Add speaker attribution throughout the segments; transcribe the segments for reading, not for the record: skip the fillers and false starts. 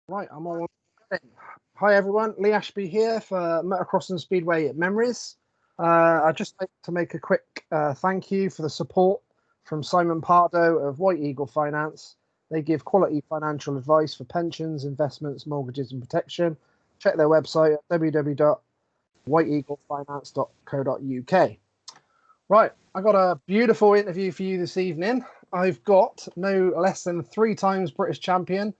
Speaker 1: Right, I'm on. Hi everyone, Lee Ashby here for Motocross and Speedway Memories. I'd just like to make a quick thank you for the support from Simon Pardo of White Eagle Finance. They give quality financial advice for pensions, investments, mortgages and protection. Check their website at www.whiteeaglefinance.co.uk. Right, I got a beautiful interview for you this evening. I've got no less than 3 times British champion,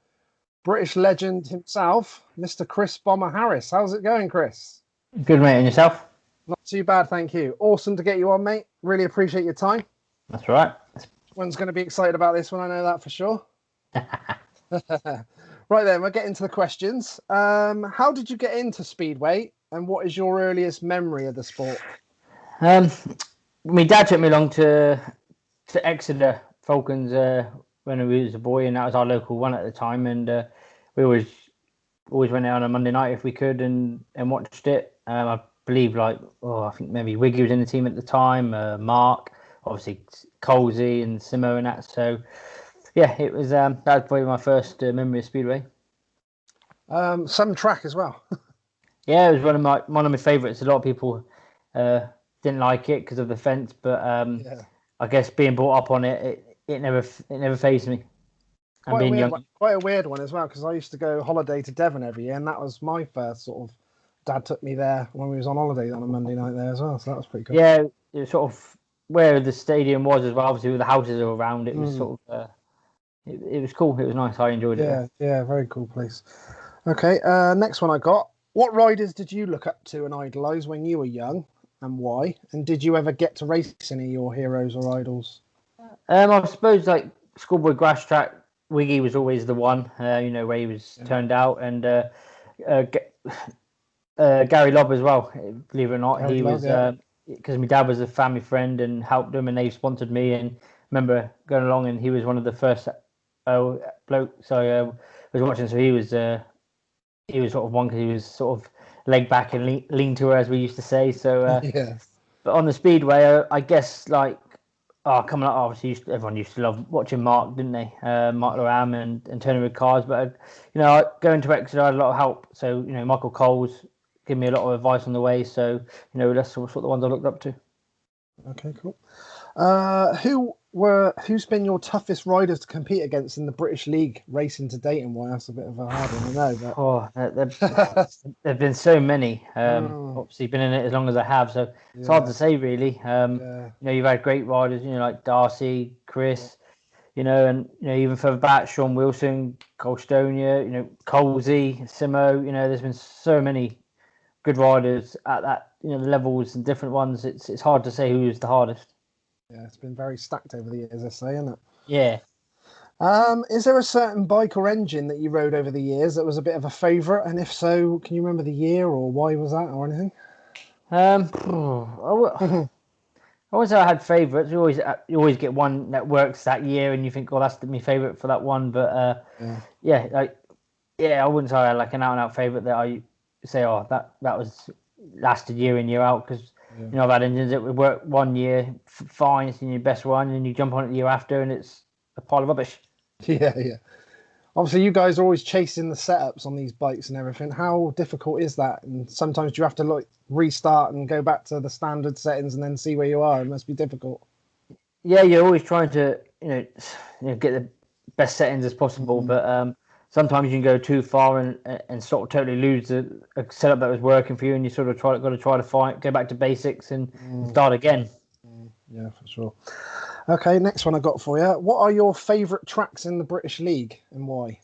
Speaker 1: British legend himself, Mr. Chris Bomber Harris. How's it going, Chris?
Speaker 2: Good, mate. And yourself?
Speaker 1: Not too bad, thank you. Awesome to get you on, mate. Really appreciate your time.
Speaker 2: That's right.
Speaker 1: Everyone's going to be excited about this one, I know that for sure. Right then, we'll get into the questions. How did you get into Speedway, and what is your earliest memory of the sport?
Speaker 2: My dad took me along to Exeter Falcons when I was a boy, and that was our local one at the time. And we always went out on a Monday night if we could and watched it. I believe I think maybe Wiggy was in the team at the time. Mark, obviously Colsey and Simo and that. So yeah, it was that was probably my first memory of Speedway.
Speaker 1: Some track as well.
Speaker 2: Yeah, it was one of my favourites. A lot of people didn't like it because of the fence, but I guess being brought up on it never fazed me.
Speaker 1: Quite a weird one as well, because I used to go holiday to Devon every year, and that was my first sort of. Dad took me there when we was on holiday on a Monday night there as well, so that was pretty cool.
Speaker 2: Yeah, it was sort of where the stadium was as well. Obviously, with the houses around, it was sort of. It was cool. It was nice. I enjoyed it.
Speaker 1: Yeah, very cool place. Okay, next one I got. What riders did you look up to and idolise when you were young, and why? And did you ever get to race any of your heroes or idols?
Speaker 2: I suppose like schoolboy grass track, Wiggy was always the one. Where he was turned out, and Gary Lobb as well. Believe it or not, Gary was because my dad was a family friend and helped them, and they sponsored me. And I remember going along, and he was one of the first bloke. So I was watching. So he was sort of one because he was sort of leg back and lean to her, as we used to say. So but on the Speedway, I guess like. Coming up, obviously, everyone used to love watching Mark, didn't they? Mark Loram and turning with cars. But, going to Exeter, I had a lot of help. So, Michael Coles gave me a lot of advice on the way. So, that's sort of the ones I looked up to.
Speaker 1: Okay, cool. Who's been your toughest riders to compete against in the British League racing to date, and why? That's a bit of a hard one, I know.
Speaker 2: But... there've been so many. Obviously, been in it as long as I have, so it's hard to say really. You've had great riders, like Darcy, Chris, and even further back, Sean Wilson, Colstonia, Colsey, Simo. There's been so many good riders at that, the levels and different ones. It's hard to say who's the hardest.
Speaker 1: Yeah, it's been very stacked over the years, I say, isn't it?
Speaker 2: Yeah.
Speaker 1: Is there a certain bike or engine that you rode over the years that was a bit of a favourite? And if so, can you remember the year or why was that or anything?
Speaker 2: I wouldn't say I had favourites. You always get one that works that year, and you think, "Oh, that's my favourite for that one." But I wouldn't say I had like an out-and-out favourite that I say, "Oh, that was lasted year in year out," because I've had engines that would work one year fine, it's in your best one, and you jump on it the year after, and it's a pile of rubbish.
Speaker 1: Yeah. Obviously, you guys are always chasing the setups on these bikes and everything. How difficult is that? And sometimes do you have to restart and go back to the standard settings and then see where you are? It must be difficult.
Speaker 2: Yeah, you're always trying to get the best settings as possible, but sometimes you can go too far and sort of totally lose a setup that was working for you, and you sort of go back to basics and start again.
Speaker 1: Yeah, for sure. Okay, next one I got for you. What are your favourite tracks in the British League and why?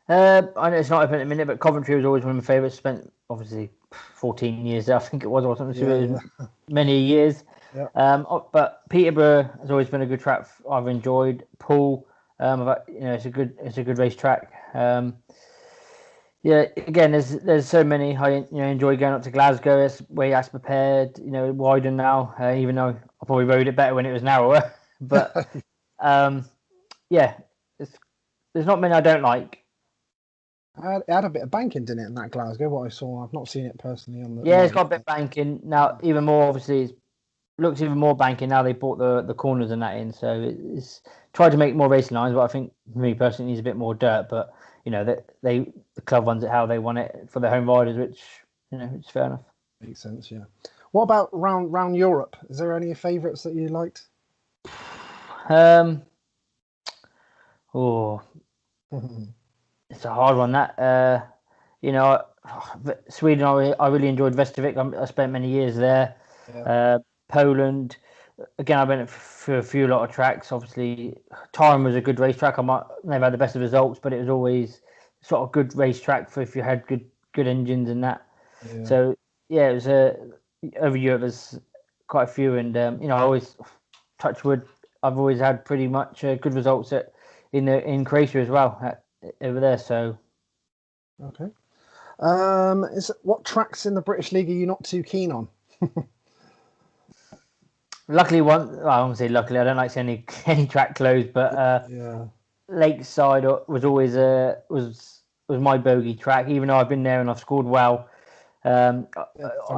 Speaker 2: I know it's not open at the minute, but Coventry was always one of my favourites. Spent obviously 14 years there, I think it was, or something. Many years. Yeah. But Peterborough has always been a good track I've enjoyed. Poole, it's a good race track. Again, there's so many. I enjoy going up to Glasgow. It's way less prepared. Wider now. Even though I probably rode it better when it was narrower. But there's not many I don't like.
Speaker 1: It had a bit of banking, didn't it, in that Glasgow? What I saw, I've not seen it personally on the.
Speaker 2: Yeah, it's got a bit of banking now. Even more, obviously, it looks even more banking now. They brought the corners and that in, so it's tried to make more racing lines. But I think for me personally, it needs a bit more dirt. But that the club runs it how they want it for their home riders, which it's fair enough.
Speaker 1: Makes sense, yeah. What about round Europe? Is there any favourites that you liked?
Speaker 2: Oh, it's a hard one. That Sweden, I really enjoyed Västervik. I spent many years there. Yeah. Poland, again, I went through a lot of tracks. Obviously, Tyrone was a good racetrack. I might never had the best of results, but it was always sort of good racetrack for if you had good engines and that. Yeah. So yeah, it was over Europe. There's quite a few, and I always touch wood. I've always had pretty much good results in Croatia as well over there. So
Speaker 1: okay. What tracks in the British League are you not too keen on?
Speaker 2: Luckily, I won't say luckily. I don't like seeing any track closed, but Lakeside was always was my bogey track. Even though I've been there and I've scored well, I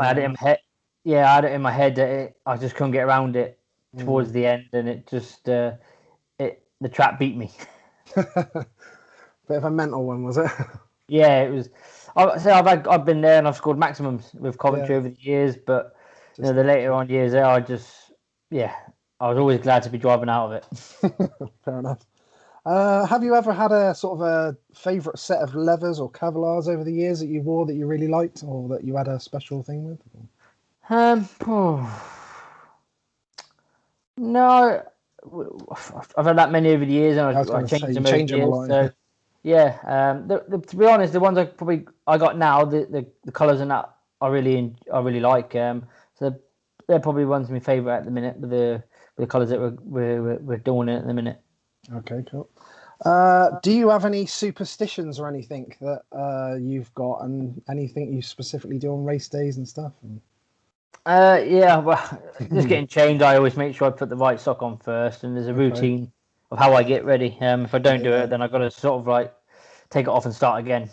Speaker 2: had it in my head. Yeah, I had it in my head that I just couldn't get around it towards the end, and it just the track beat me.
Speaker 1: Bit of a mental one, was it?
Speaker 2: Yeah, it was. I've been there and I've scored maximums with Coventry over the years, but the later on years there, I was always glad to be driving out of it.
Speaker 1: Fair enough. Have you ever had a sort of a favourite set of levers or Kevlars over the years that you wore that you really liked, or that you had a special thing with?
Speaker 2: No, I've had that many over the years, and I changed them over the years. So yeah, to be honest, the ones I got now, the colours and that I really like. So they're probably ones of my favourite at the minute with the colours that we're doing at the minute.
Speaker 1: Okay, cool. Do you have any superstitions or anything that you've got, and anything you specifically do on race days and stuff?
Speaker 2: Yeah, well, just getting chained, I always make sure I put the right sock on first, and there's a routine of how I get ready. If I don't do it, then I've got to sort of like take it off and start again.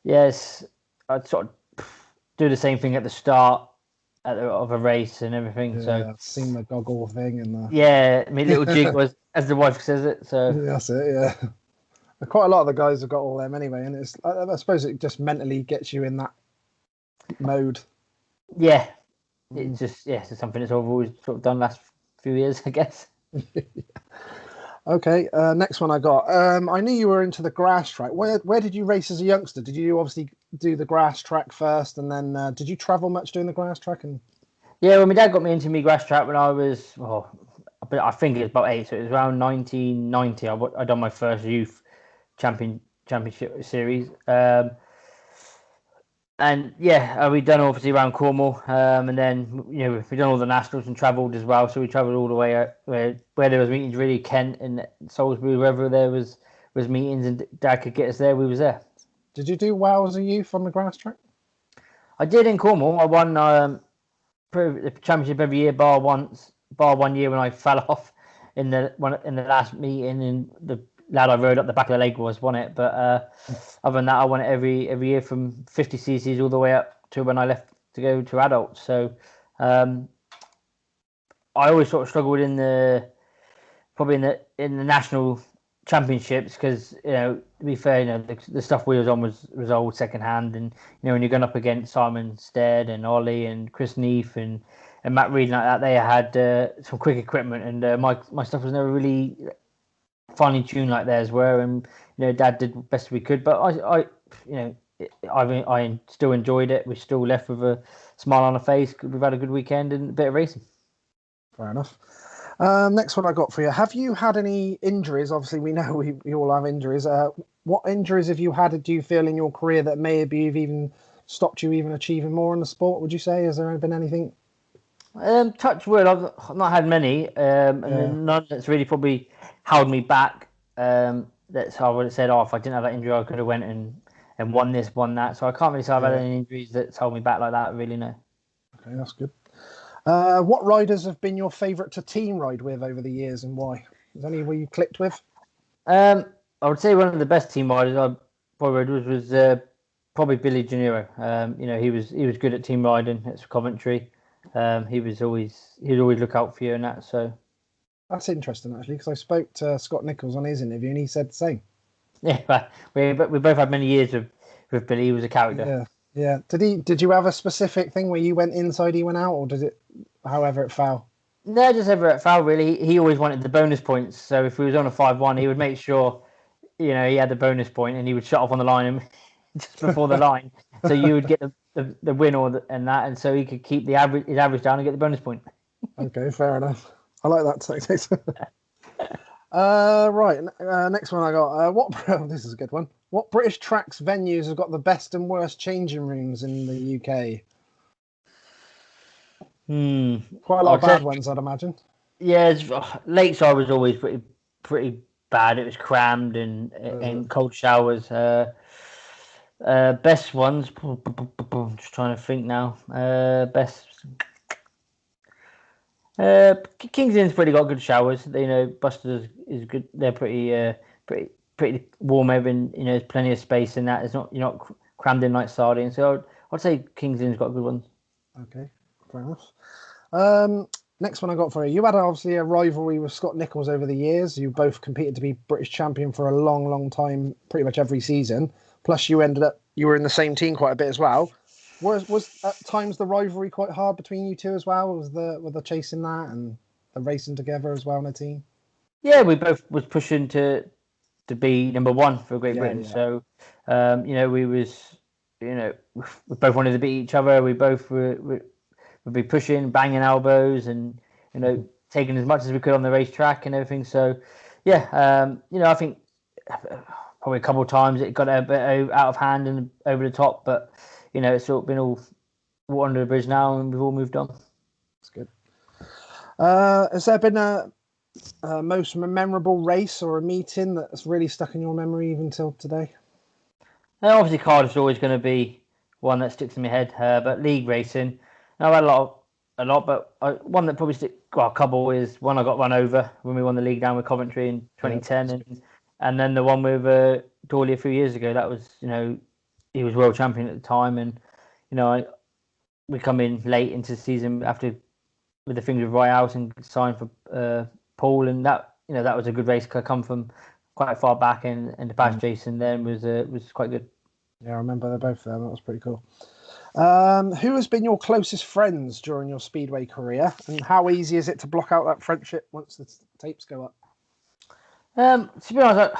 Speaker 2: Yes, I'd sort of do the same thing at the start of a race and everything. So
Speaker 1: I've seen the goggle thing and
Speaker 2: my little jig was, as the wife says it. So
Speaker 1: that's it. Yeah, quite a lot of the guys have got all them anyway, and it's I suppose it just mentally gets you in that mode.
Speaker 2: Yeah, it's just it's something that's I've always sort of done last few years, I guess.
Speaker 1: Okay, next one I got. I knew you were into the grass track. Where did you race as a youngster? Did you obviously do the grass track first, and then did you travel much doing the grass track? And
Speaker 2: yeah, well, my dad got me into grass track when I was, I think it was about 8, so it was around 1990. I done my first youth championship series. And we done obviously around Cornwall, and then we done all the nationals and travelled as well. So we travelled all the way out where there was meetings, really Kent and Salisbury, wherever there was meetings, and Dad could get us there. We was there.
Speaker 1: Did you do well as a youth on the grass track?
Speaker 2: I did in Cornwall. I won the championship every year, bar one year when I fell off in the last meeting, and the lad I rode up the back of the leg won it. But other than that, I won it every year from 50 cc's all the way up to when I left to go to adults. So I always sort of struggled in the national championships because to be fair, the stuff we was on was old second hand, and when you're going up against Simon Stead and Ollie and Chris Neath and Matt Reed like that, they had some quick equipment, and my stuff was never really finely tuned like theirs were, and Dad did the best we could, but I still enjoyed it. We still left with a smile on our face. We've had a good weekend and a bit of racing.
Speaker 1: Fair enough. Next one I got for you. Have you had any injuries? Obviously, we know we all have injuries. What injuries have you had, do you feel, in your career that maybe have even stopped you even achieving more in the sport, would you say? Has there been anything?
Speaker 2: Touch wood, I've not had many, and none that's really probably held me back. That's how I would have said, if I didn't have that injury, I could have went and won this, won that. So I can't really say I've had any injuries that's held me back like that, really, no.
Speaker 1: Okay, that's good. What riders have been your favourite to team ride with over the years, and why? Is there any where you clicked with?
Speaker 2: I would say one of the best team riders I probably rode was probably Billy Gennaro. He was good at team riding at Coventry. He'd always look out for you and that. So
Speaker 1: that's interesting actually, because I spoke to Scott Nicholls on his interview, and he said the same.
Speaker 2: Yeah, but we both had many years with Billy. He was a character.
Speaker 1: Yeah, yeah. Did you have a specific thing where you went inside, he went out, or did it however it fell?
Speaker 2: No, just ever at foul really. He always wanted the bonus points. So if we was on a 5-1, he would make sure he had the bonus point, and he would shut off on the line and just before the line. So you would get the win and that, and so he could keep his average down and get the bonus point.
Speaker 1: Okay, fair enough. I like that tactic. Right. Next one I got. This is a good one. What British tracks venues have got the best and worst changing rooms in the UK? Quite a lot of bad ones, I'd imagine.
Speaker 2: Yeah, Lakeside was always pretty bad. It was crammed and cold showers. Best ones. Just trying to think now. Best. King's Inn's pretty got good showers. Buster's is good. They're pretty warm over, and there's plenty of space in that. You're not crammed in like sardines. So I'd say King's Inn's got good ones.
Speaker 1: Okay, fair enough. Next one I got for you. You had obviously a rivalry with Scott Nicholls over the years. You both competed to be British champion for a long, long time, pretty much every season. Plus, you were in the same team quite a bit as well. Was at times the rivalry quite hard between you two as well? Was the chasing that and the racing together as well in a team?
Speaker 2: Yeah, we both was pushing to be number one for Great Britain.
Speaker 1: Yeah.
Speaker 2: So, we both wanted to beat each other. We both would be pushing, banging elbows, and taking as much as we could on the racetrack and everything. So, yeah, I think probably a couple of times it got a bit out of hand and over the top, but it's all been all water under the bridge now, and we've all moved on.
Speaker 1: That's good. Has there been a most memorable race or a meeting that's really stuck in your memory even till today?
Speaker 2: Obviously, Cardiff's always going to be one that sticks in my head, but league racing, I've had a lot, but one that probably a couple is one I got run over when we won the league down with Coventry in 2010, and then the one with Dawley a few years ago. That was, he was world champion at the time, and we come in late into the season with the things with Royale and signed for Paul, and that that was a good race. I come from quite far back, and the past Jason then was quite good.
Speaker 1: Yeah, I remember they're both there. That was pretty cool. Who has been your closest friends during your Speedway career, and how easy is it to block out that friendship once the tapes go up?
Speaker 2: To be honest,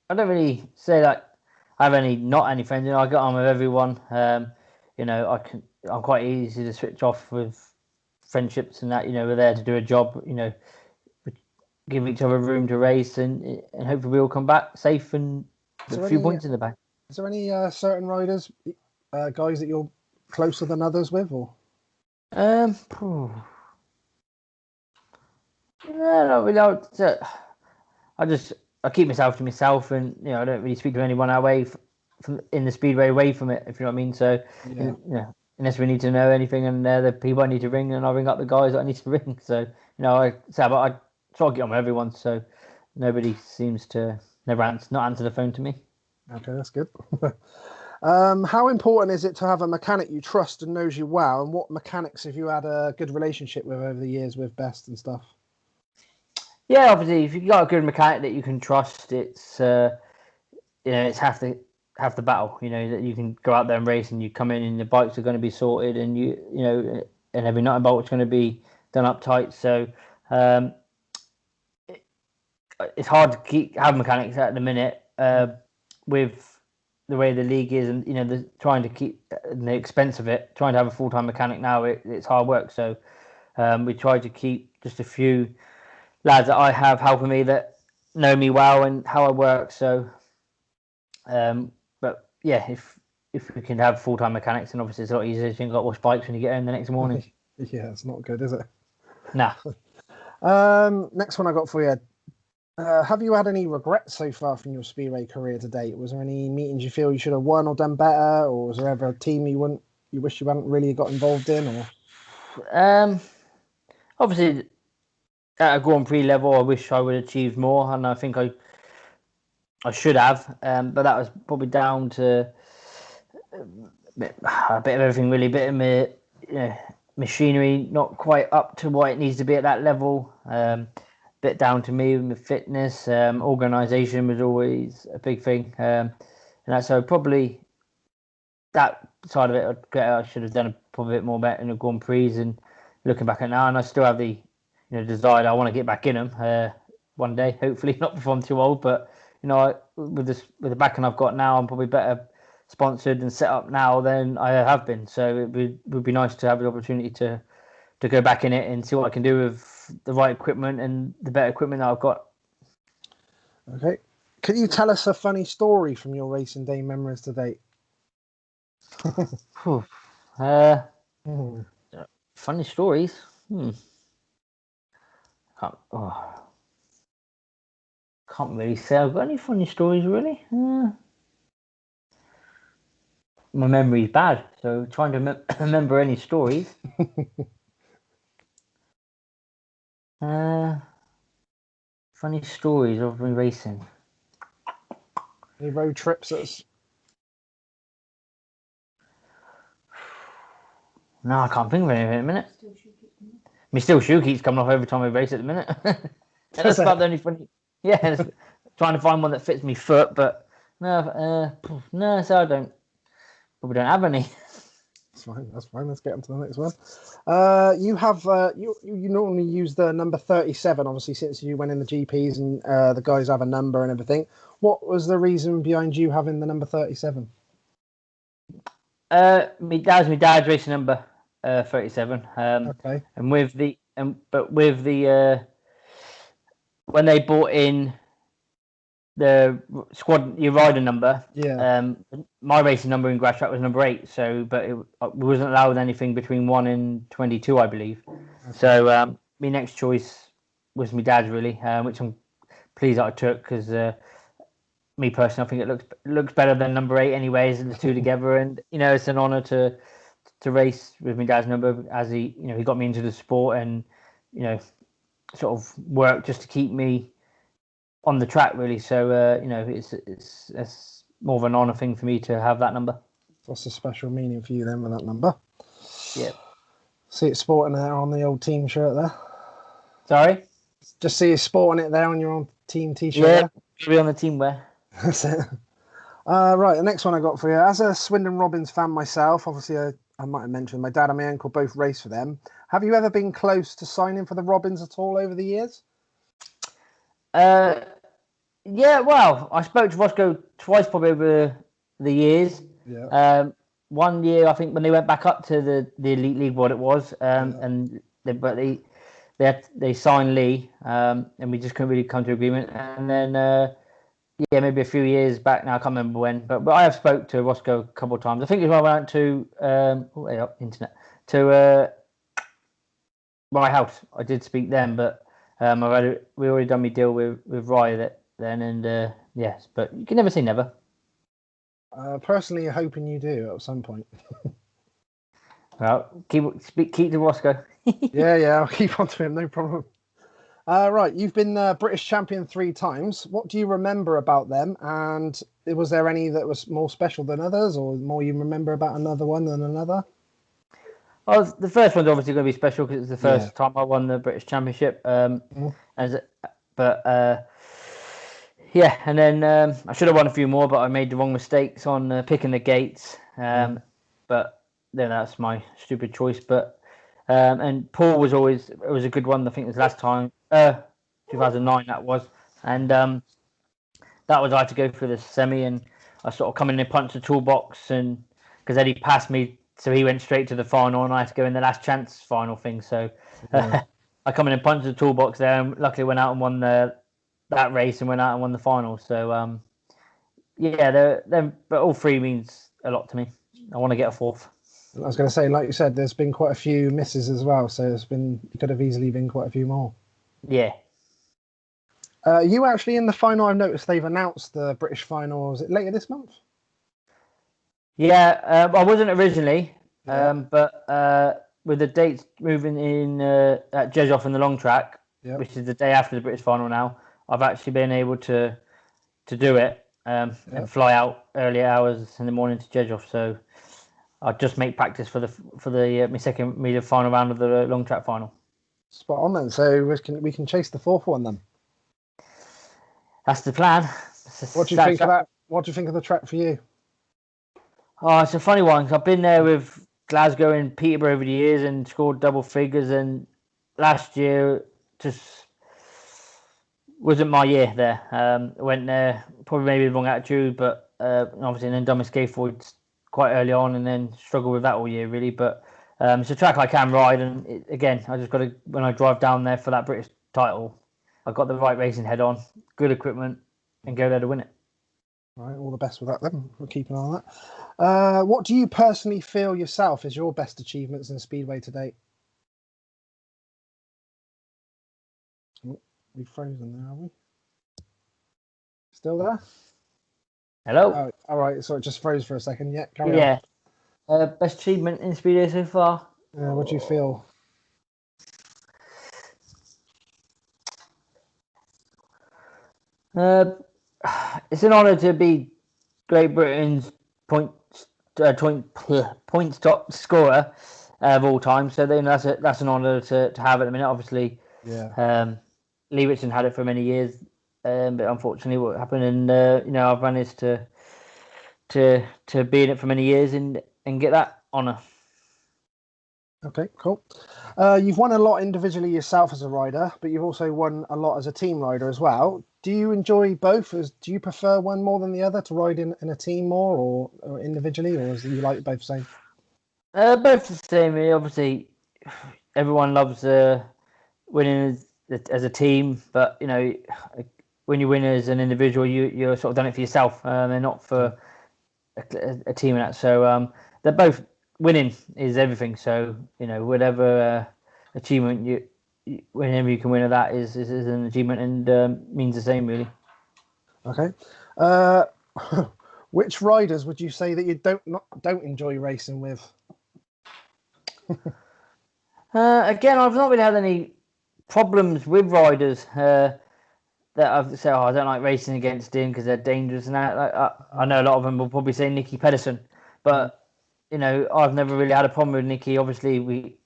Speaker 2: I don't really say that I have not any friends. I get on with everyone. I'm quite easy to switch off with friendships and that. We're there to do a job. Give each other room to race, and hopefully we all come back safe and with a few points in the bag.
Speaker 1: Is there any certain riders, guys that you're closer than others with, or?
Speaker 2: Yeah, not really. I keep myself to myself, and I don't really speak to anyone away from in the Speedway away from it, if you know what I mean. So unless we need to know anything, and they're the people I need to ring, and I ring up the guys that I need to ring. So I try to get on with everyone, so nobody seems to not answer the phone to me.
Speaker 1: Okay, that's good. How important is it to have a mechanic you trust and knows you well, and what mechanics have you had a good relationship with over the years with Best and stuff?
Speaker 2: Yeah, obviously, if you've got a good mechanic that you can trust, it's it's half the battle. That you can go out there and race, and you come in, and the bikes are going to be sorted, and and every nut and bolt's going to be done up tight. So it's hard to have mechanics at the minute with the way the league is, and trying to keep the expense of it. Trying to have a full-time mechanic now, it's hard work. So we try to keep just a few lads that I have helping me that know me well and how I work. So, but yeah, if we can have full-time mechanics, and obviously it's a lot easier. You can go wash bikes when you get home the next morning.
Speaker 1: Yeah, it's not good, is it?
Speaker 2: Nah.
Speaker 1: Next one I got for you. Have you had any regrets so far from your Speedway career to date? Was there any meetings you feel you should have won or done better, or was there ever a team you wish you hadn't really got involved in? Or
Speaker 2: obviously at a Grand Prix level, I wish I would have achieved more, and I think I should have. But that was probably down to a bit of everything, really. A bit of machinery not quite up to what it needs to be at that level. Bit bit down to me with fitness. Organisation was always a big thing, and that's so probably that side of it. I should have done probably a bit more better in the Grand Prix. And looking back at now, and I still have the desire. I want to get back in them one day. Hopefully, not before I'm too old. But with the backing I've got now, I'm probably better sponsored and set up now than I have been. So it would be nice to have the opportunity to go back in it and see what I can do with the right equipment and the better equipment that I've got.
Speaker 1: Okay. Can you tell us a funny story from your racing day memories to date?
Speaker 2: Funny stories? Can't really say I've got any funny stories, really. My memory's bad, so trying to remember any stories. Funny stories of me racing.
Speaker 1: Any road trips that's...
Speaker 2: No, I can't think of anything at the minute. My still shoe keeps coming off every time I race at the minute. That's about the only funny. Yeah, trying to find one that fits my foot, but no, so I probably don't have any.
Speaker 1: That's fine. Let's get on to the next one. You have you normally use the number 37, obviously, since you went in the GPs and the guys have a number and everything. What was the reason behind you having the number 37?
Speaker 2: My dad's racing number 37.
Speaker 1: Okay.
Speaker 2: And with the when they bought in the squad, your rider number.
Speaker 1: Yeah.
Speaker 2: My racing number in grass track was number 8. So, but we wasn't allowed anything between 1 and 22, I believe. Okay. So, my next choice was my dad's, really, which I'm pleased that I took, because me personally, I think it looks better than number 8, anyways, the two together. And it's an honour to race with my dad's number, as he got me into the sport and sort of worked just to keep me on the track, really. So it's more of an honour thing for me to have that number.
Speaker 1: What's a special meaning for you then with that number?
Speaker 2: Yeah.
Speaker 1: See it sporting there on the old team shirt there.
Speaker 2: Sorry?
Speaker 1: Just see you sporting it there on your own team t-shirt.
Speaker 2: Yeah, be on the team wear.
Speaker 1: That's it. Right, the next one I got for you. As a Swindon Robins fan myself, obviously I might have mentioned my dad and my uncle both race for them. Have you ever been close to signing for the Robins at all over the years?
Speaker 2: Yeah, well, I spoke to Roscoe twice probably over the years.
Speaker 1: Yeah.
Speaker 2: One year, I think, when they went back up to the Elite League, what it was, and they signed Lee, and we just couldn't really come to agreement. And then maybe a few years back now, I can't remember when, but I have spoke to Roscoe a couple of times. I think it was when I went to my house. I did speak then, but we already done my deal with Rye then, and yes, but you can never say never.
Speaker 1: Personally, hoping you do at some point.
Speaker 2: Well, keep to Roscoe.
Speaker 1: yeah, I'll keep on to him, no problem. Right, you've been British champion 3 times. What do you remember about them? And was there any that was more special than others, or more you remember about another one than another?
Speaker 2: Well, the first one's obviously going to be special because it's the first time I won the British Championship. And then I should have won a few more, but I made the wrong mistakes on picking the gates. But then that's my stupid choice. But and Paul was a good one. I think it was last time, 2009 that was, and that was I had to go through the semi, and I sort of come in and punch the toolbox, and because Eddie passed me. So he went straight to the final, and I had to go in the last chance final thing. So I come in and punched the toolbox there, and luckily went out and won that race and went out and won the final. So but all 3 means a lot to me. I want to get a 4th.
Speaker 1: I was going to say, like you said, there's been quite a few misses as well. So it could have easily been quite a few more.
Speaker 2: Yeah.
Speaker 1: You actually in the final? I've noticed they've announced the British final. Is it later this month?
Speaker 2: Yeah, I wasn't originally, but with the dates moving in at Jezoff in the long track, which is the day after the British final now, I've actually been able to do it and fly out early hours in the morning to Jezoff. So I'll just make practice for the final round of the long track final.
Speaker 1: Spot on then. So we can chase the fourth one then.
Speaker 2: That's the plan.
Speaker 1: What do you think of that? What do you think of the track for you?
Speaker 2: Oh, it's a funny one. 'Cause I've been there with Glasgow and Peterborough over the years and scored double figures. And last year just wasn't my year there. Went there probably maybe the wrong attitude, but obviously then done my skateboards quite early on, and then struggled with that all year really. But it's a track I can ride, and again, I just got to, when I drive down there for that British title, I've got the right racing head on, good equipment, and go there to win it.
Speaker 1: All right, all the best with that then. We'll keep an eye on that. What do you personally feel yourself is your best achievements in Speedway to date? Oh, we've frozen there, are we? Still there?
Speaker 2: Hello?
Speaker 1: Oh, all right, so it just froze for a second. Yeah, carry on.
Speaker 2: Best achievement in Speedway so far?
Speaker 1: What do you feel?
Speaker 2: It's an honour to be Great Britain's point top scorer of all time. So then that's an honour to have at the minute. Obviously, Lee Ritson had it for many years, but unfortunately, what happened, and I've managed to be in it for many years and get that honour.
Speaker 1: Okay, cool. You've won a lot individually yourself as a rider, but you've also won a lot as a team rider as well. Do you enjoy both? Do you prefer one more than the other, to ride in a team more or individually, or do you like both the same?
Speaker 2: Both the same. Obviously, everyone loves winning as a team, but when you win as an individual, you're sort of done it for yourself, and not for a team and that. So they're both, winning is everything. So whatever achievement whenever you can win at that is an achievement, and means the same really.
Speaker 1: Okay. Which riders would you say that you don't enjoy racing with?
Speaker 2: Again, I've not really had any problems with riders that I've said, I don't like racing against him because they're dangerous and that. I know a lot of them will probably say Nicky Pedersen, but I've never really had a problem with Nicky. Obviously,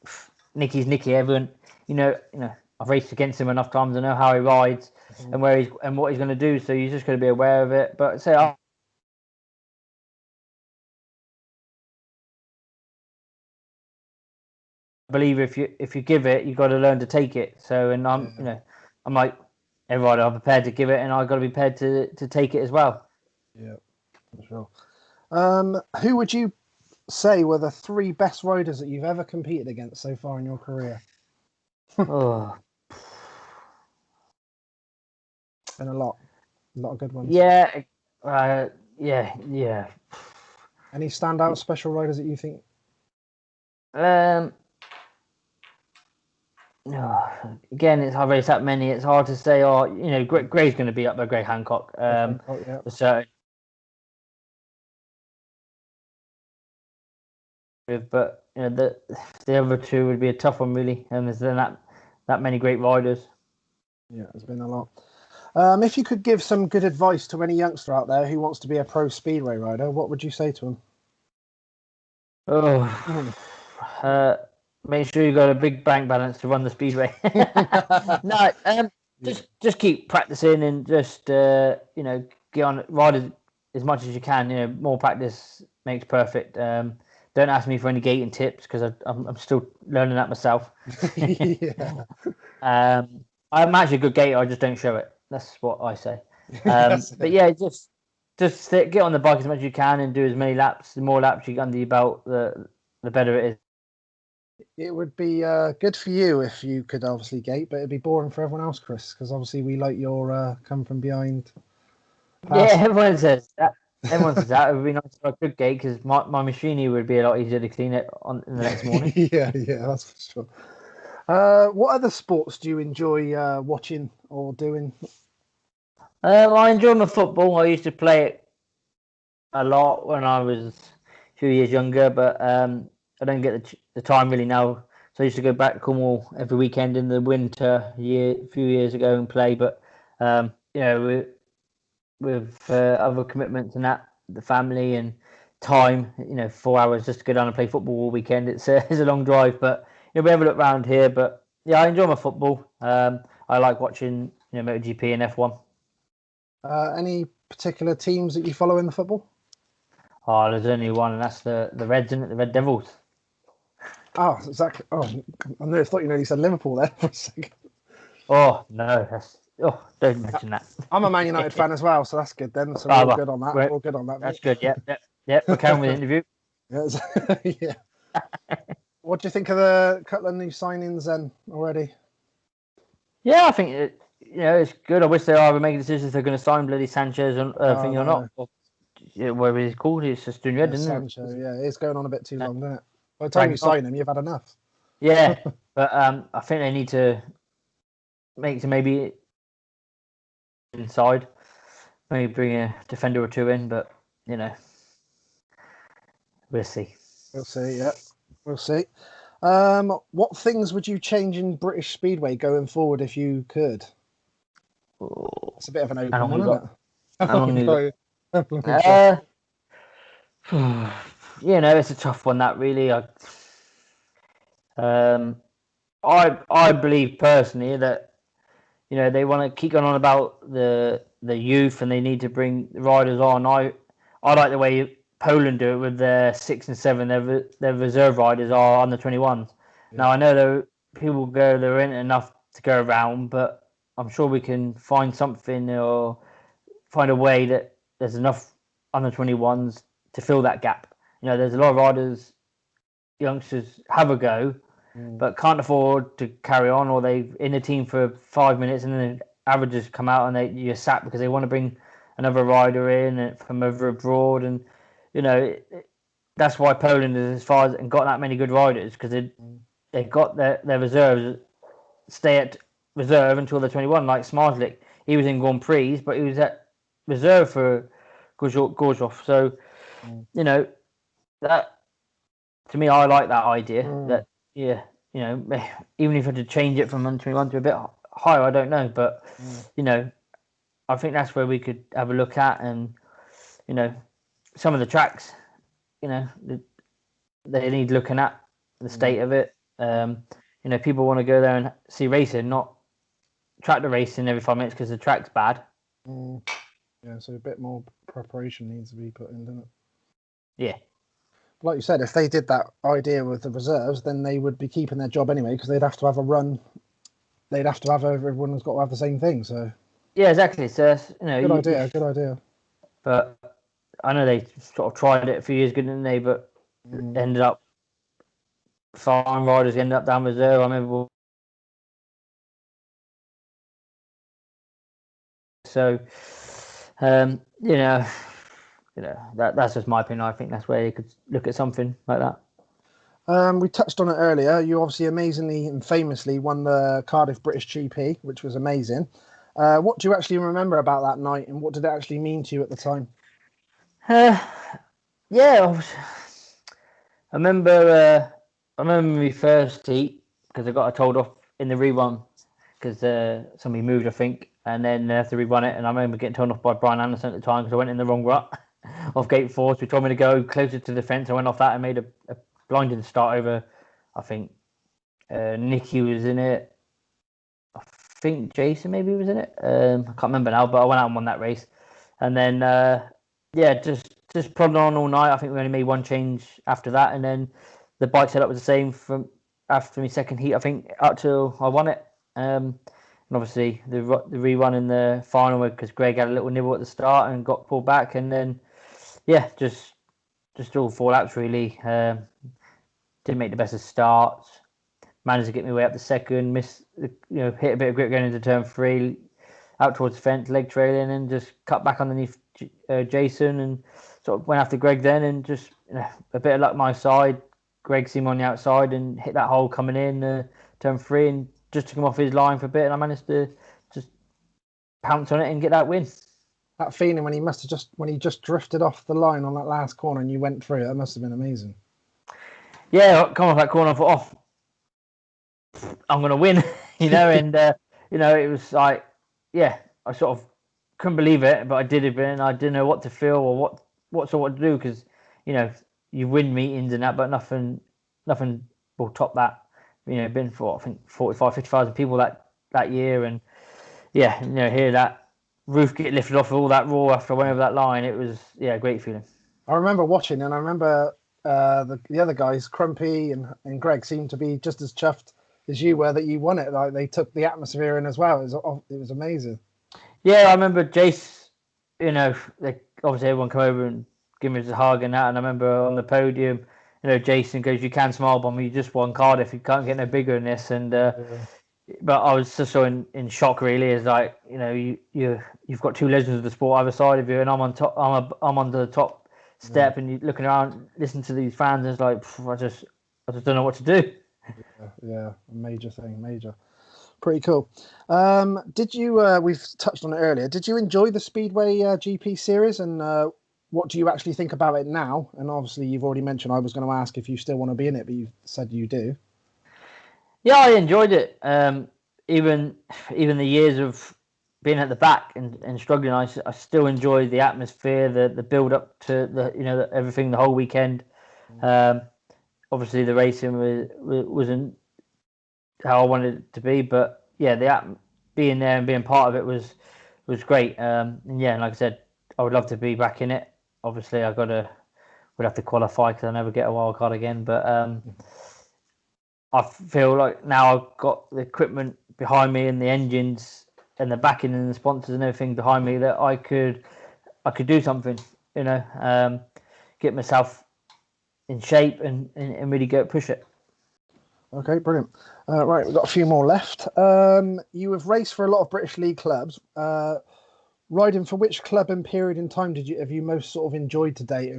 Speaker 2: Nicky's Nicky. Everyone, I've raced against him enough times. I know how he rides and what he's going to do. So you're just going to be aware of it. But say I believe if you give it, you've got to learn to take it. So, and I'm like every rider, I'm prepared to give it, and I've got to be prepared to take it as well.
Speaker 1: Yeah, for sure. Who would you say were the 3 best riders that you've ever competed against so far in your career?
Speaker 2: Oh,
Speaker 1: and a lot of good ones.
Speaker 2: Yeah.
Speaker 1: Any standout special riders that you think?
Speaker 2: Again, I've raced that many. It's hard to say. Gray's going to be up there. Gray Hancock.
Speaker 1: Yeah.
Speaker 2: So, but the other 2 would be a tough one, really. And there's that many great riders.
Speaker 1: Yeah, there's been a lot. If you could give some good advice to any youngster out there who wants to be a pro speedway rider, what would you say to him?
Speaker 2: Make sure you got a big bank balance to run the speedway. No, just keep practicing and just get on, ride as much as you can. More practice makes perfect. Don't ask me for any gating tips because I'm still learning that myself.
Speaker 1: Yeah.
Speaker 2: I'm actually a good gator. I just don't show it. That's what I say. But yeah, just get on the bike as much as you can and do as many laps. The more laps you get under your belt, the better it is.
Speaker 1: It would be good for you if you could obviously gate, but it'd be boring for everyone else, Chris, because obviously we like your come from behind.
Speaker 2: Yeah, everyone says that. Everyone says that. It would be nice if I could gate because my machinery would be a lot easier to clean it in the next morning.
Speaker 1: yeah, that's for sure. What other sports do you enjoy watching or doing?
Speaker 2: I enjoy my football. I used to play it a lot when I was a few years younger, but I don't get the time really now. So I used to go back to Cornwall every weekend in the winter a few years ago and play. But with other commitments and that, the family and time, 4 hours just to go down and play football all weekend. It's a long drive, but we have a look around here. But I enjoy my football. I like watching MotoGP and F1.
Speaker 1: Any particular teams that you follow in the football?
Speaker 2: Oh, there's only one, and that's the Reds, isn't it? The Red Devils.
Speaker 1: Oh, exactly. Oh, I thought you nearly said Liverpool there for a second.
Speaker 2: Oh no, don't mention that.
Speaker 1: I'm a Man United fan as well, so that's good then. So we're all good on that. We're all good on that.
Speaker 2: That's good. Yep. We're carrying with the interview.
Speaker 1: Yeah. What do you think of the couple of new signings then already?
Speaker 2: Yeah, I think it's good. I wish they are making decisions if they're going to sign bloody Sanchez or thing or not. Or, whatever he's called, it's just doing red, isn't
Speaker 1: Sancho, it? Yeah, it's going on a bit too long, doesn't it? By the time you sign him, you've had enough.
Speaker 2: Yeah, but I think they need to maybe inside, maybe bring a defender or two in, but we'll see.
Speaker 1: We'll see. Yeah, we'll see. What things would you change in British Speedway going forward if you could? It's a bit of an open one, isn't it?
Speaker 2: It's a tough one. That really, I believe personally that they want to keep going on about the youth and they need to bring riders on. I like the way Poland do it with their 6 and 7. Their reserve riders are under 21s. Yeah. Now I know people go there ain't enough to go around, but I'm sure we can find something or find a way that there's enough under 21s to fill that gap. There's a lot of riders, youngsters have a go, but can't afford to carry on, or they've in the team for 5 minutes and then averages come out and you're sacked because they want to bring another rider in from over abroad. And that's why Poland is as far as and got that many good riders, because they got their reserves stay at reserve until they're 21. Like Smarslick, he was in Grand Prix, but he was at reserve for Gorzoff. So that, to me, I like that idea. That even if I had to change it from under 21 to a bit higher, I don't know, but I think that's where we could have a look at. And some of the tracks, they need looking at the state of it. People want to go there and see racing, not tractor racing every 5 minutes because the track's bad.
Speaker 1: Yeah, so a bit more preparation needs to be put in, doesn't it?
Speaker 2: Yeah.
Speaker 1: Like you said, if they did that idea with the reserves, then they would be keeping their job anyway, because they'd have to have a run. They'd have to have everyone's got to have the same thing. So
Speaker 2: yeah, exactly. So
Speaker 1: good idea.
Speaker 2: But I know they sort of tried it a few years ago, didn't they? But ended up farm riders ended up down reserve. I remember. So that's just my opinion. I think that's where you could look at something like that.
Speaker 1: We touched on it earlier. You obviously amazingly and famously won the Cardiff British GP, which was amazing. What do you actually remember about that night, and what did it actually mean to you at the time?
Speaker 2: I remember my first heat because I got told off in the rerun because somebody moved, I think, and then they have to rerun it. And I remember getting told off by Brian Anderson at the time because I went in the wrong rut off gate 4. So he told me to go closer to the fence. I went off that and made a blinding start over, I think, Nicky was in it. I think Jason maybe was in it. I can't remember now, but I went out and won that race. And then, just plodding on all night. I think we only made one change after that. And then the bike setup was the same from after my second heat, I think, up till I won it. And obviously the rerun in the final because Greg had a little nibble at the start and got pulled back. And then, just all fallouts really. Didn't make the best of starts. Managed to get my way up the second. Hit a bit of grip going into turn 3, out towards the fence, leg trailing, and just cut back underneath Jason and sort of went after Greg then, and just a bit of luck my side. Greg seen me on the outside and hit that hole coming in turn 3 and just took him off his line for a bit, and I managed to just pounce on it and get that win. That
Speaker 1: feeling when he just drifted off the line on that last corner and you went through, that must have been amazing.
Speaker 2: Yeah, I come off that corner, I thought, I'm going to win, and, it was like, I sort of couldn't believe it, but I did it, and I didn't know what to feel or what to do, because, you win meetings and that, but nothing will top that been for I think 45, 50,000 people that year, and yeah, hear that roof get lifted off all that roar after I went over that line. It was a great feeling.
Speaker 1: I remember watching, and I remember the other guys, Crumpy and Greg, seemed to be just as chuffed as you were that you won it. Like they took the atmosphere in as well. It was amazing.
Speaker 2: Yeah, I remember Jace. Obviously everyone come over and give me a hug and that. And I remember on the podium, Jason goes, "You can smile, Bomb. You just won Cardiff. You can't get no bigger than this." And but I was just so in shock, really. Is like you've got two legends of the sport either side of you, and I'm on top. I'm on the top step, and you're looking around, listening to these fans, and it's like I just don't know what to do.
Speaker 1: Yeah, major thing, major. Pretty cool. Did you? We've touched on it earlier. Did you enjoy the Speedway GP series, and what do you actually think about it now? And obviously, you've already mentioned I was going to ask if you still want to be in it, but you said you do.
Speaker 2: Yeah, I enjoyed it. Even the years of being at the back and struggling, I still enjoyed the atmosphere, the build up to everything, the whole weekend. Obviously, the racing wasn't how I wanted it to be, but yeah, being there and being part of it was great. And like I said, I would love to be back in it. Obviously, would have to qualify because I never get a wild card again. But I feel like now I've got the equipment behind me and the engines and the backing and the sponsors and everything behind me that I could do something. Get myself in shape and really go push it.
Speaker 1: Okay, brilliant. Right, we've got a few more left. You have raced for a lot of British League clubs. Riding for which club and period in time have you most sort of enjoyed to date?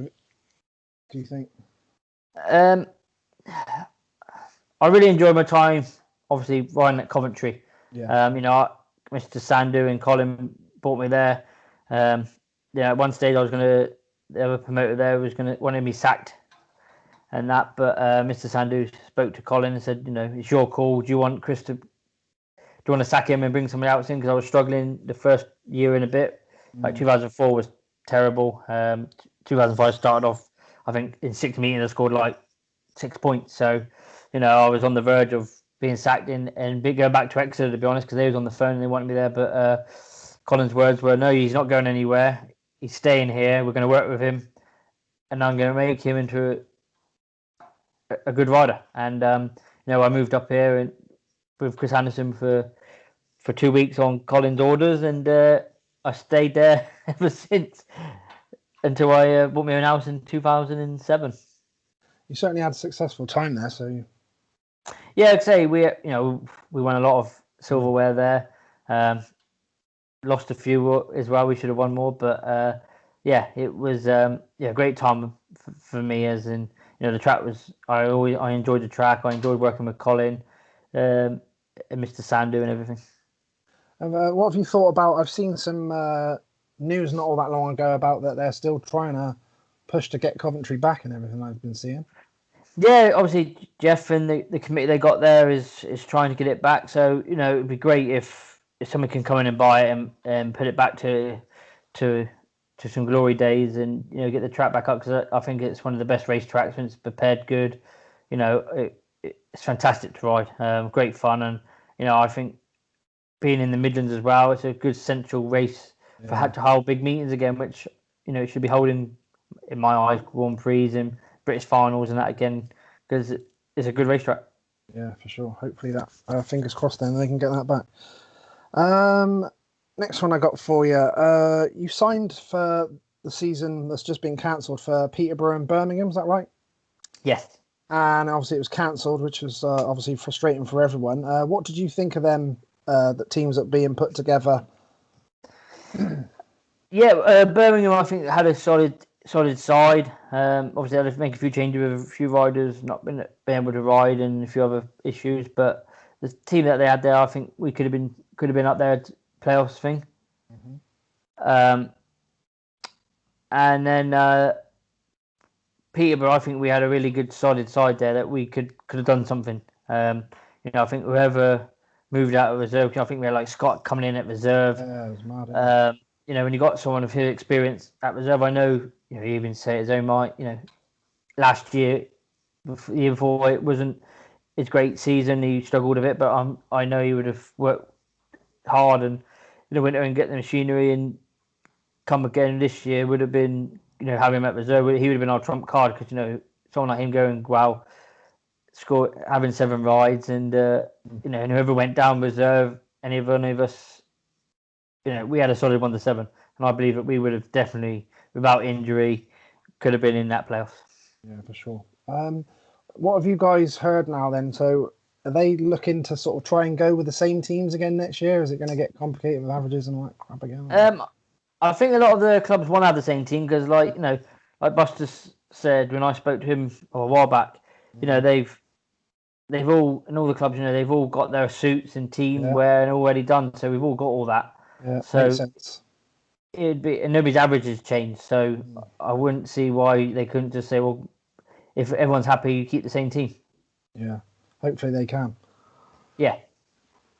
Speaker 1: Do you think?
Speaker 2: I really enjoyed my time, obviously, riding at Coventry.
Speaker 1: Yeah.
Speaker 2: Mr. Sandu and Colin brought me there. At one stage the other promoter there wanted me sacked and that, but Mr. Sandu spoke to Colin and said, it's your call. Do you want to sack him and bring somebody else in? Because I was struggling the first year and a bit. Like 2004 was terrible. 2005 started off, I think, in 6 meetings I scored like 6 points. So, I was on the verge of being sacked and go back to Exeter, to be honest, because they was on the phone and they wanted me there. But Colin's words were, no, he's not going anywhere. He's staying here. We're going to work with him. And I'm going to make him into a good rider. And, I moved up here with Chris Anderson for 2 weeks on Colin's orders. And I stayed there ever since until I bought my own house in 2007.
Speaker 1: You certainly had a successful time there, so...
Speaker 2: Yeah, I'd say we won a lot of silverware there. Lost a few as well. We should have won more, but it was a great time for me. As in, the track was. I enjoyed the track. I enjoyed working with Colin, and Mr. Sandu and everything.
Speaker 1: And what have you thought about? I've seen some news not all that long ago about that they're still trying to push to get Coventry back and everything. I've been seeing.
Speaker 2: Yeah, obviously Jeff and the committee they got there is trying to get it back. So it'd be great if someone can come in and buy it and put it back to some glory days and get the track back up, because I think it's one of the best race tracks when it's prepared good. It's fantastic to ride, great fun, and I think being in the Midlands as well, it's a good central race to hold big meetings again, which it should be holding, in my eyes, Grand Prix and British finals and that again, because it's a good racetrack.
Speaker 1: Yeah, for sure. Hopefully that, fingers crossed, then they can get that back. Next one I got for you. You signed for the season that's just been cancelled for Peterborough and Birmingham, is that right?
Speaker 2: Yes.
Speaker 1: And obviously it was cancelled, which was obviously frustrating for everyone. What did you think of them, the teams that being put together?
Speaker 2: Birmingham, I think, had a solid side. Obviously, I had to make a few changes with a few riders not been able to ride and a few other issues. But the team that they had there, I think we could have been up there at playoffs thing. Mm-hmm. And then Peterborough, I think we had a really good solid side there that we could have done something. I think whoever moved out of reserve, I think we had like Scott coming in at reserve.
Speaker 1: Yeah, it was mad.
Speaker 2: When you got someone of his experience at reserve, I know, he even said his own might, last year, the year before, it wasn't his great season. He struggled a bit, but I know he would have worked hard and went there and get the machinery and come again this year would have been, having him at reserve. He would have been our trump card because someone like him going wow, having 7 rides and and whoever went down reserve, any of us, we had a solid 1 to 7, and I believe that we would have definitely, without injury, could have been in that playoffs.
Speaker 1: Yeah, for sure. What have you guys heard now then? So are they looking to sort of try and go with the same teams again next year? Is it going to get complicated with averages and all that crap again?
Speaker 2: I think a lot of the clubs want to have the same team because, like Buster said when I spoke to him a while back, they've all, in all the clubs, they've all got their suits and team wear and already done, so we've all got all that.
Speaker 1: Yeah,
Speaker 2: so
Speaker 1: makes sense.
Speaker 2: It'd be, and nobody's averages changed, so I wouldn't see why they couldn't just say, well, if everyone's happy, you keep the same team.
Speaker 1: Yeah, hopefully they can.
Speaker 2: Yeah.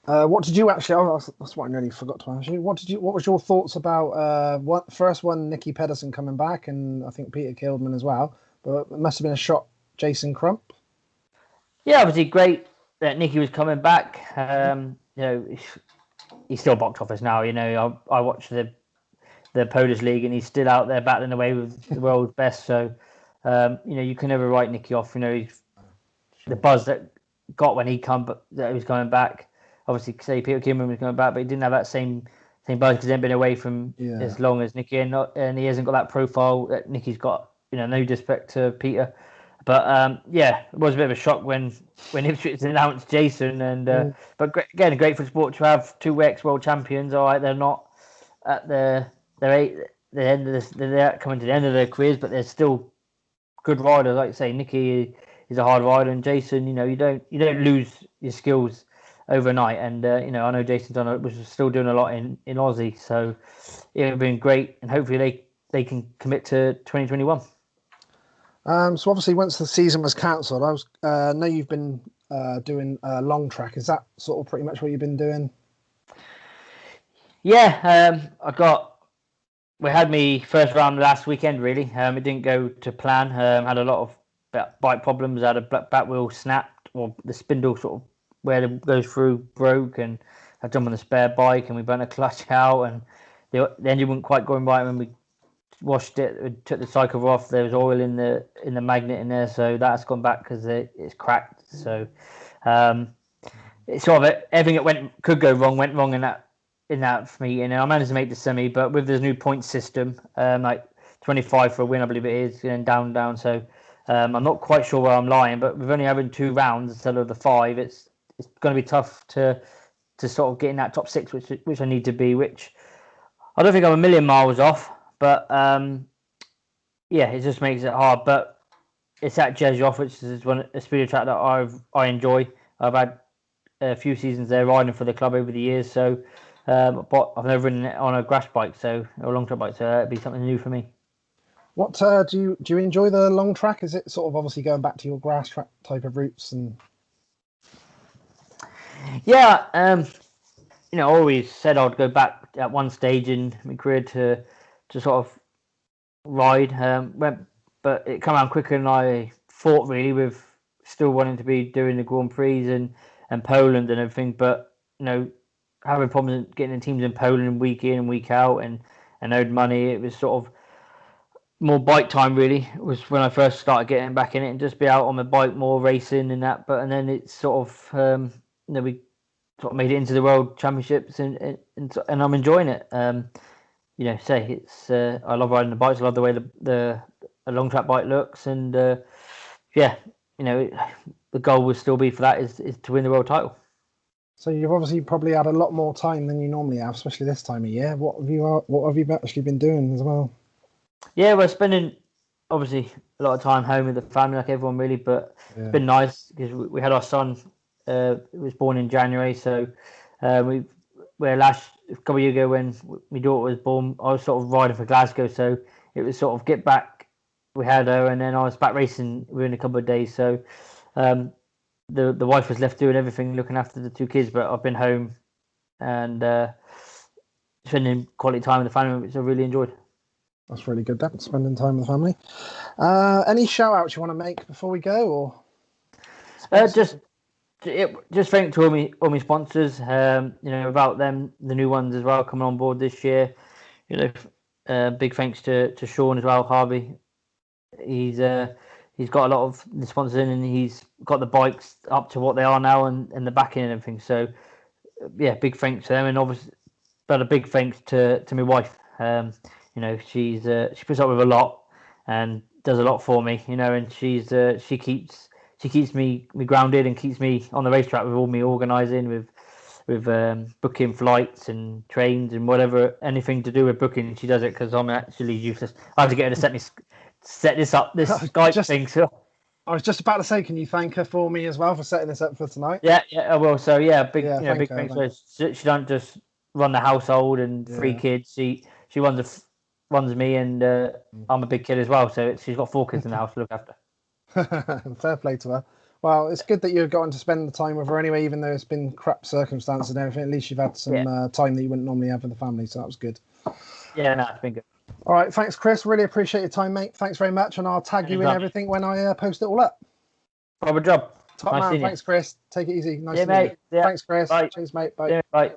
Speaker 1: What did you actually? Oh, that's what I nearly forgot to ask you. What was your thoughts about first one, Nicky Pedersen coming back, and I think Peter Kildman as well? But it must have been a shock, Jason Crump.
Speaker 2: Yeah, obviously great that Nicky was coming back. He's still box office now. I watched the Polish League, and he's still out there battling away with the world's best. So, you can never write Nicky off. He's the buzz that got when that he was coming back. Obviously, say Peter Kildman was coming back, but he didn't have that same buzz because he hadn't been away from as long as Nicky, and he hasn't got that profile that Nicky's got. No disrespect to Peter, but it was a bit of a shock when Ipswich announced Jason, and but again, great for sport to have 2 ex-world champions. All right, they're not at they're coming to the end of their careers, but they're still good riders. Like I say, Nicky is a hard rider, and Jason, you don't lose your skills overnight. And I know Jason's was still doing a lot in Aussie, so it would have been great, and hopefully they can commit to 2021.
Speaker 1: So obviously, once the season was cancelled, I know you've been doing long track. Is that sort of pretty much what you've been doing?
Speaker 2: Yeah, we had me first round last weekend. Really, it didn't go to plan. Had a lot of bike problems. Had a back wheel snapped, or the spindle sort of where it goes through broke, and I jumped on the spare bike, and we burnt a clutch out, and the engine wasn't quite going right when we washed it. We took the cycle off. There was oil in the magnet in there, so that's gone back because it's cracked. So it's sort of everything that could go wrong went wrong in that for me. And I managed to make the semi, but with this new point system, like 25 for a win, I believe it is, and down. So I'm not quite sure where I'm lying, but with only having 2 rounds instead of the 5, it's going to be tough to sort of get in that top 6, which I need to be. Which I don't think I'm a million miles off. But it just makes it hard. But it's at Jezoff, which is a speed track that I enjoy. I've had a few seasons there riding for the club over the years. So, but I've never ridden it on a grass bike, or a long track bike. So it'd be something new for me.
Speaker 1: What do you enjoy the long track? Is it sort of obviously going back to your grass track type of routes and?
Speaker 2: Yeah, I always said I'd go back at one stage in my career to sort of ride, but it came around quicker than I thought, really, with still wanting to be doing the Grand Prix and Poland and everything, but having problems getting the teams in Poland week in and week out, and owed money. It was sort of more bike time, really. It was when I first started getting back in it, and just be out on my bike more, racing and that. But and then it's sort of we sort of made it into the World Championships, and I'm enjoying it. Say it's I love riding the bikes. I love the way the long track bike looks, and the goal will still be for that is to win the world title.
Speaker 1: So you've obviously probably had a lot more time than you normally have, especially this time of year. What have you actually been doing as well?
Speaker 2: Yeah, we're spending obviously a lot of time home with the family, like everyone, really. But it's been nice because we had our son. Was born in January, so a couple of years ago when my daughter was born, I was sort of riding for Glasgow, so it was sort of get back. We had her, and then I was back racing within a couple of days. So the wife was left doing everything, looking after the 2 kids, but I've been home and spending quality time with the family, which I really enjoyed.
Speaker 1: That's really good. That spending time with the family. Any shout outs you want to make before we go, or
Speaker 2: just just thank to all my sponsors. Without them, the new ones as well coming on board this year. Big thanks to Sean as well, Harvey. He's got a lot of the sponsors in, and he's got the bikes up to what they are now, and the backing and everything. So big thanks to them, and obviously, but a big thanks to my wife. She puts up with a lot and does a lot for me. And she keeps me grounded and keeps me on the racetrack with all me organising with booking flights and trains and whatever, anything to do with booking. She does it because I'm actually useless. I have to get her to set this up, this Skype thing. So
Speaker 1: I was just about to say, can you thank her for me as well for setting this up for tonight?
Speaker 2: Yeah, I will. So big thanks. She don't just run the household and 3 kids. She runs me, and I'm a big kid as well. So she's got 4 kids in the house to look after.
Speaker 1: Fair play to her. Well, it's good that you've gotten to spend the time with her anyway, even though it's been crap circumstances and everything. At least you've had some time that you wouldn't normally have with the family, so that was good.
Speaker 2: Yeah, no, it's been good.
Speaker 1: All right, thanks, Chris. Really appreciate your time, mate. Thanks very much, and I'll tag you in everything when I post it all up.
Speaker 2: Proper job.
Speaker 1: Top man. Thanks, Chris. Take it easy. Nice to meet
Speaker 2: mate.
Speaker 1: you.
Speaker 2: Yeah.
Speaker 1: Thanks, Chris.
Speaker 2: Bye.
Speaker 1: Cheers, mate. Bye.
Speaker 2: Yeah, bye.